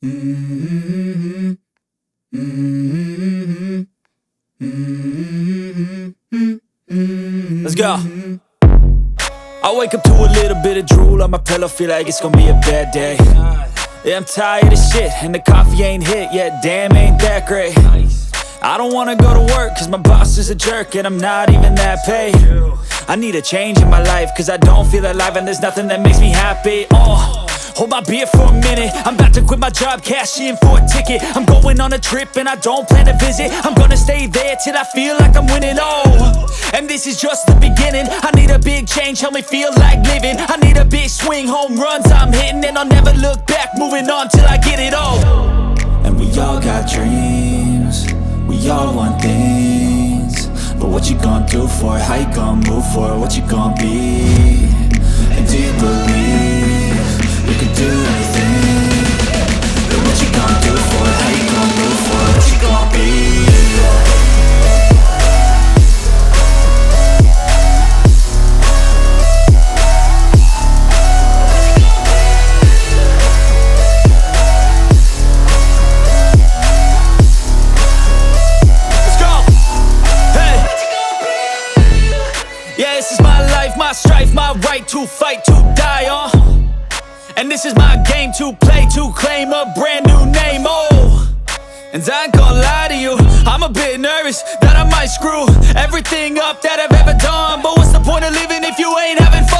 Mm-hmm. Mm-hmm. Mm-hmm. Let's go. I wake up to a little bit of drool on my pillow, feel like it's gonna be a bad day. Yeah, I'm tired of shit, and the coffee ain't hit yet, damn, ain't that great. I don't wanna go to work, cause my boss is a jerk, and I'm not even that paid. I need a change in my life, cause I don't feel alive, and there's nothing that makes me happy. Hold my beer for a minute, I'm about to quit my job, cash in for a ticket. I'm going on a trip and I don't plan to visit. I'm gonna stay there till I feel like I'm winning, and this is just the beginning. I need a big change, help me feel like living. I need a big swing, home runs I'm hitting, and I'll never look back, moving on till I get it all. And we all got dreams, we all want things, but what you gonna do for it? How you gonna move for it? What you gonna be? And do you believe you can do anything? But what you gonna do for it? How you gonna move for it? What you gonna be? Yeah, this is my life, my strife, my right to fight, to die on. And this is my game to play, to claim a brand new name, And I ain't gonna lie to you, I'm a bit nervous that I might screw everything up that I've ever done. But what's the point of living if you ain't having fun?